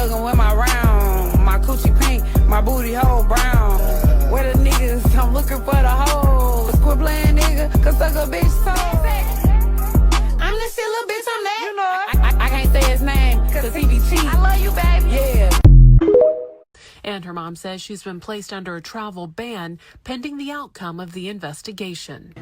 thuggin' with my round. My coochie pink, my booty hole brown. Where the niggas? I'm looking for the hoes. Quit playing nigga, cause suck a bitch so. I'm the silly little bitch, I'm that. You know I can't say his name, cause he be cheap. I love you, baby. Yeah. And her mom says she's been placed under a travel ban pending the outcome of the investigation.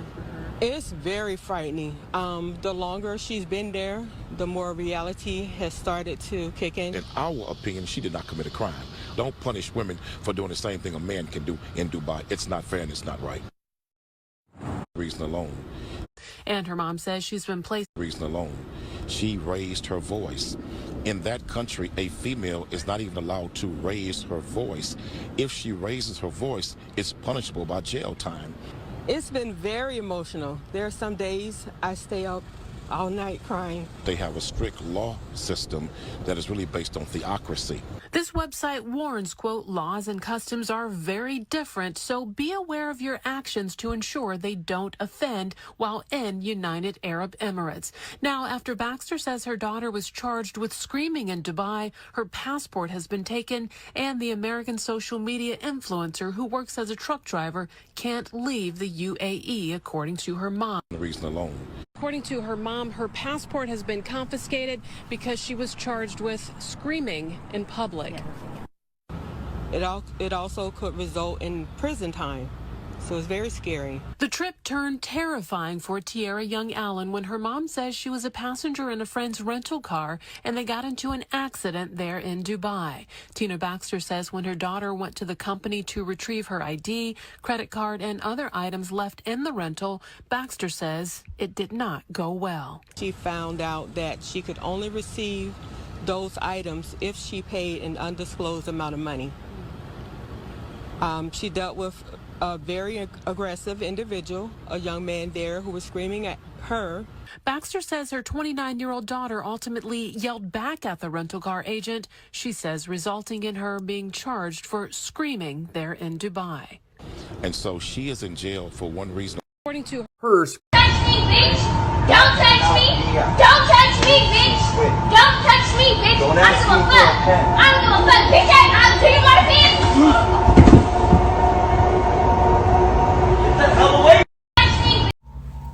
It's very frightening. The longer she's been there, the more reality has started to kick in. In our opinion, she did not commit a crime. Don't punish women for doing the same thing a man can do in Dubai. It's not fair and it's not right. Reason alone. And her mom says she's been placed. Reason alone. She raised her voice. In that country, a female is not even allowed to raise her voice. If she raises her voice, it's punishable by jail time. It's been very emotional. There are some days I stay up all night crying. They have a strict law system that is really based on theocracy. This website warns, quote, laws and customs are very different, so be aware of your actions to ensure they don't offend while in United Arab Emirates. Now, after Baxter says her daughter was charged with screaming in Dubai, her passport has been taken, and the American social media influencer who works as a truck driver can't leave the UAE, according to her mom. The reason alone. According to her mom, her passport has been confiscated because she was charged with screaming in public. It also could result in prison time, so it's very scary. The trip turned terrifying for Tiara Young Allen when her mom says she was a passenger in a friend's rental car and they got into an accident there in Dubai. Tina Baxter says when her daughter went to the company to retrieve her ID, credit card, and other items left in the rental, Baxter says it did not go well. She found out that she could only receive those items if she paid an undisclosed amount of money. She dealt with a very aggressive individual, a young man there who was screaming at her. Baxter says her 29-year-old daughter ultimately yelled back at the rental car agent, she says, resulting in her being charged for screaming there in Dubai. And so she is in jail for one reason. According to her. Touch me, bitch! Don't touch me! Don't touch me, bitch! Don't touch me, bitch! I don't give a fuck! I don't give a fuck, bitch! I'll do you my hands!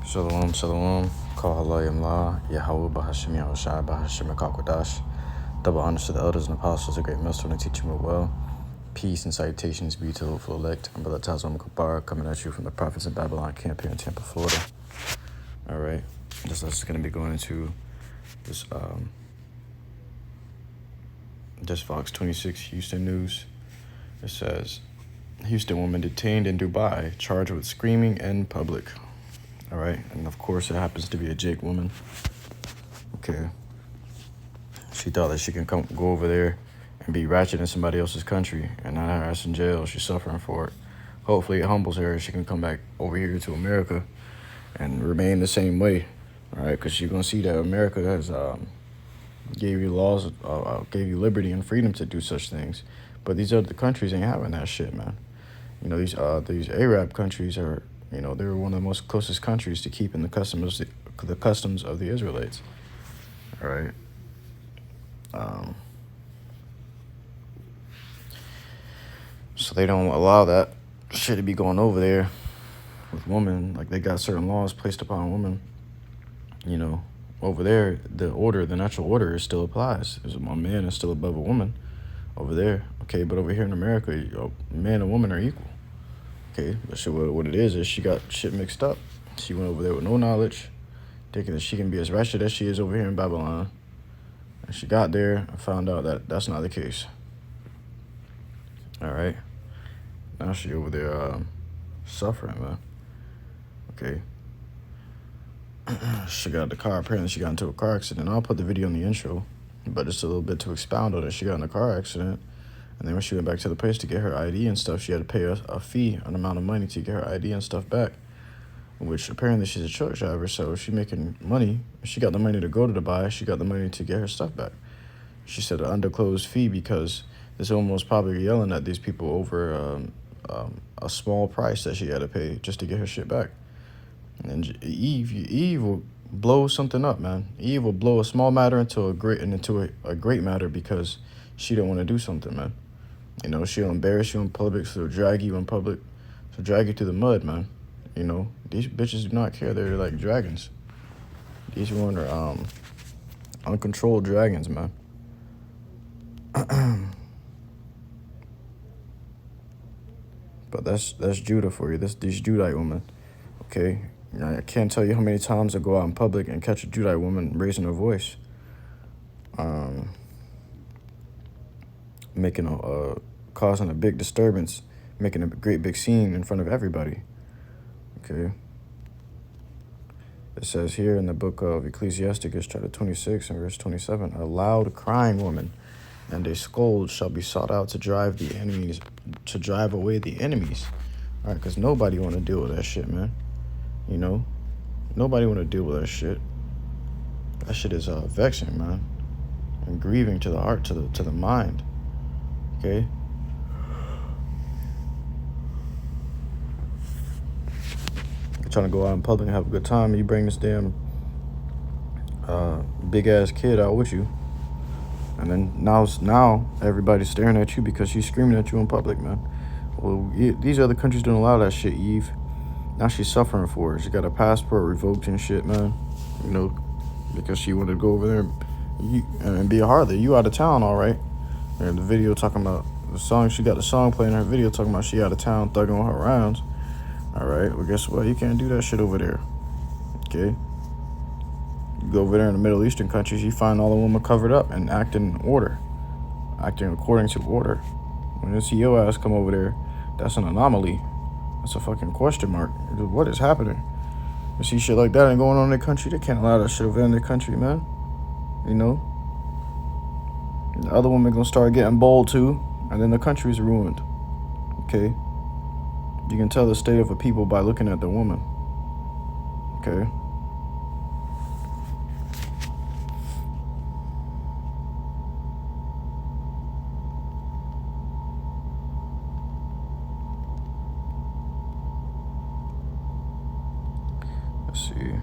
Shalom, shalom. HALALYAM La, YAHAWAH, BAHASHAM, BAHASHAM, QADASH. Double honors to the elders and apostles, a great millstone and teach them well. Peace and salutations be to the hopeful elect. I'm Brother Tazom Kabar, coming at you from the Prophets of Babylon camp here in Tampa, Florida. All right, this is going to be going into this Fox 26 Houston news. It says, Houston woman detained in Dubai, charged with screaming in public. All right, and of course it happens to be a Jake woman. Okay. She thought that she can go over there and be ratchet in somebody else's country and not have her ass in jail. She's suffering for it. Hopefully it humbles her and she can come back over here to America and remain the same way. All right, because you're going to see that America has gave you laws, gave you liberty and freedom to do such things. But these other countries ain't having that shit, man. You know, these Arab countries are, you know, they're one of the most closest countries to keeping the customs of the Israelites. All right. So they don't allow that shit to be going over there with women. Like, they got certain laws placed upon women. You know, over there, the natural order still applies. A man is still above a woman over there. Okay, but over here in America, man and woman are equal. Okay, but what it is she got shit mixed up. She went over there with no knowledge, thinking that she can be as ratchet as she is over here in Babylon. And she got there and found out that that's not the case. All right. Now she over there suffering, man. Okay. She got in the car. Apparently she got into a car accident. I'll put the video in the intro, but just a little bit to expound on it. She got in a car accident. And then when she went back to the place to get her ID and stuff, she had to pay a fee, an amount of money to get her ID and stuff back, which apparently she's a truck driver, so she's making money. She got the money to go to Dubai. She got the money to get her stuff back. She said an undisclosed fee because this woman was probably yelling at these people over a small price that she had to pay just to get her shit back. And then Eve will blow something up, man. Eve will blow a small matter into a great matter because she don't want to do something, man. You know, she'll embarrass you in public, she'll drag you in public, she'll drag you through the mud, man. You know, these bitches do not care. They're like dragons. These ones are uncontrolled dragons, man. But that's Judah for you. These Judite women, okay? I can't tell you how many times I go out in public and catch a Judite woman raising her voice, causing a big disturbance, making a great big scene in front of everybody. Okay. It says here in the book of Ecclesiasticus, chapter 26 and verse 27, a loud crying woman and a scold shall be sought out to drive away the enemies. All right, because nobody want to deal with that shit, man. You know, nobody want to deal with that shit. That shit is vexing, man, and grieving to the heart, to the mind. Okay. You're trying to go out in public and have a good time, and you bring this damn big ass kid out with you. And then now everybody's staring at you because she's screaming at you in public, man. Well, these other countries don't allow that shit, Eve. Now she's suffering for it. She got her passport revoked and shit, man. You know, because she wanted to go over there and be a harlot. You out of town, all right. And the video talking about the song. She got the song playing in her video talking about she out of town thugging on her rounds. All right. Well, guess what? You can't do that shit over there. Okay. You go over there in the Middle Eastern countries, you find all the women covered up and acting in order, acting according to order. When you see your ass come over there, that's an anomaly. That's a fucking question mark. What is happening? You see shit like that ain't going on in their country. They can't allow that shit over in their country, man. You know? The other women gonna start getting bold too, and then the country's ruined. Okay? You can tell the state of a people by looking at the woman. Okay? Let's see.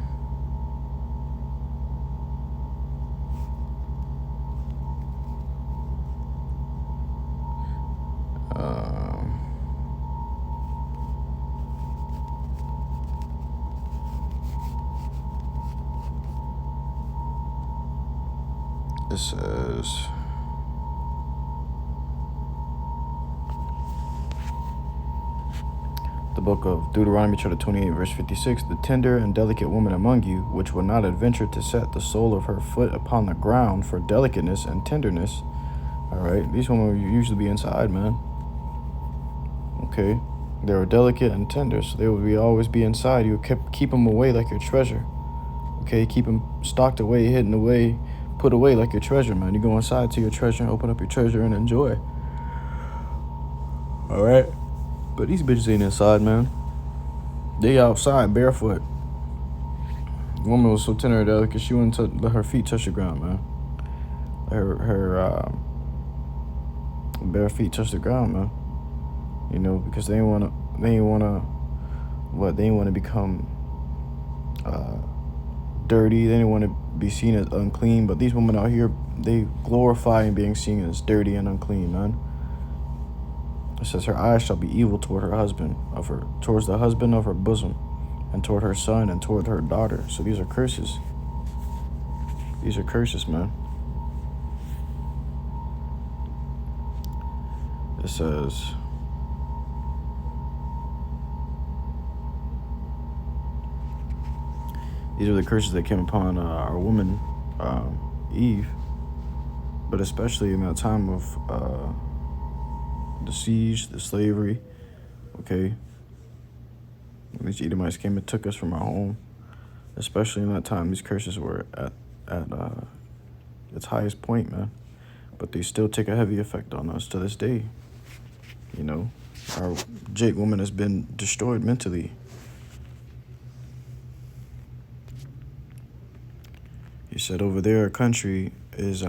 It says, the book of Deuteronomy chapter 28 verse 56, the tender and delicate woman among you, which will not adventure to set the sole of her foot upon the ground for delicateness and tenderness. All right, these women will usually be inside, man. Okay, they were delicate and tender, so they would always be inside. You keep them away like your treasure. Okay, keep them stocked away, hidden away, put away like your treasure, man. You go inside to your treasure and open up your treasure and enjoy. All right, but these bitches ain't inside, man. They outside barefoot. The woman was so tender and delicate, she wouldn't let her feet touch the ground, man. Her bare feet touch the ground, man. You know, because they ain't wanna become dirty. They didn't want to be seen as unclean. But these women out here, they glorify being seen as dirty and unclean, man. It says her eyes shall be evil toward towards the husband of her bosom, and toward her son, and toward her daughter. So these are curses. These are curses, man. It says, these are the curses that came upon our woman, Eve, but especially in that time of the siege, the slavery, okay? When these Edomites came and took us from our home, especially in that time, these curses were at its highest point, man. But they still take a heavy effect on us to this day. You know, our Jake woman has been destroyed mentally. He said over there, a country is,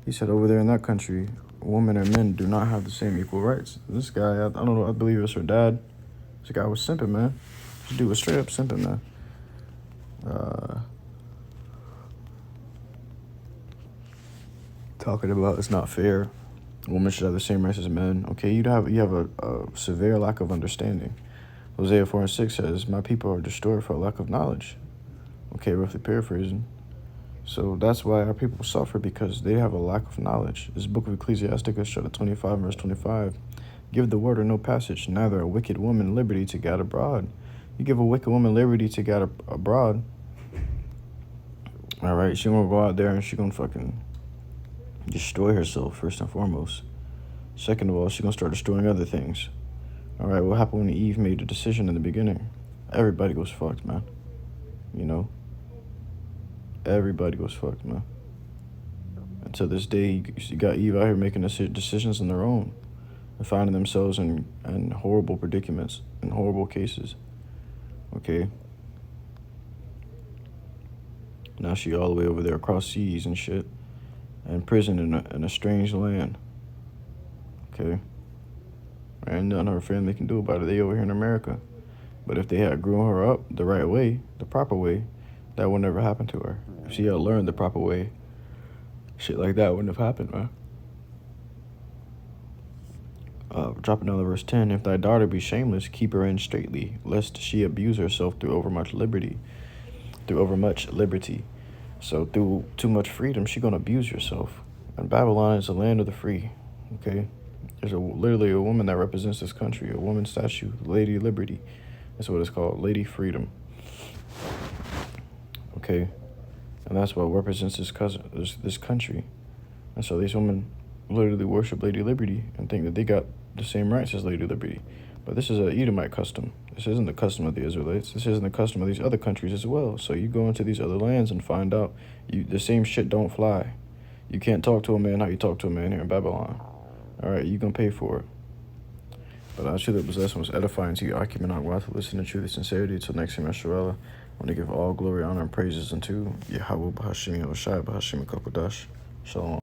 he said over there in that country, women and men do not have the same equal rights. This guy, I don't know, I believe it's her dad. This guy was simping, man. This dude was straight up simping, man. Talking about it's not fair. Women should have the same rights as men. Okay, you have a severe lack of understanding. Hosea 4:6 says, "My people are destroyed for a lack of knowledge." Okay, roughly paraphrasing. So that's why our people suffer, because they have a lack of knowledge. This book of Ecclesiasticus, chapter 25, verse 25. Give the word or no passage, neither a wicked woman liberty to gad abroad. You give a wicked woman liberty to gad abroad, all right, she gonna go out there and she gonna fucking destroy herself, first and foremost. Second of all, she gonna start destroying other things. All right, what happened when Eve made a decision in the beginning? Everybody goes fucked, man. You know? Everybody goes fucked, man. And to this day, you got Eve out here making decisions on their own and finding themselves in horrible predicaments, in horrible cases. Okay? Now she all the way over there across seas and shit, in prison in a strange land. Okay? And nothing her family can do about it. They over here in America. But if they had grown her up the right way, the proper way, that would never happen to her. If she had learned the proper way, shit like that wouldn't have happened, man. Dropping down to verse 10. If thy daughter be shameless, keep her in straitly, lest she abuse herself through overmuch liberty. So through too much freedom, she gonna abuse herself. And Babylon is the land of the free. Okay? There's literally a woman that represents this country, a woman statue, Lady Liberty. That's what it's called, Lady Freedom. Okay? And that's what represents this country. And so these women literally worship Lady Liberty and think that they got the same rights as Lady Liberty. But this is an Edomite custom. This isn't the custom of the Israelites. This isn't the custom of these other countries as well. So you go into these other lands and find out the same shit don't fly. You can't talk to a man how you talk to a man here in Babylon. All right, you gonna pay for it. But I should have blessed was edifying to you, argument not worth to listen to truth and sincerity. Until next time, Yasharallah, I want to give all glory, honor, and praises unto YAHAWAH, BAHASHAM, YAHAWASHI, BAHASHAM, QADASH. Shalom.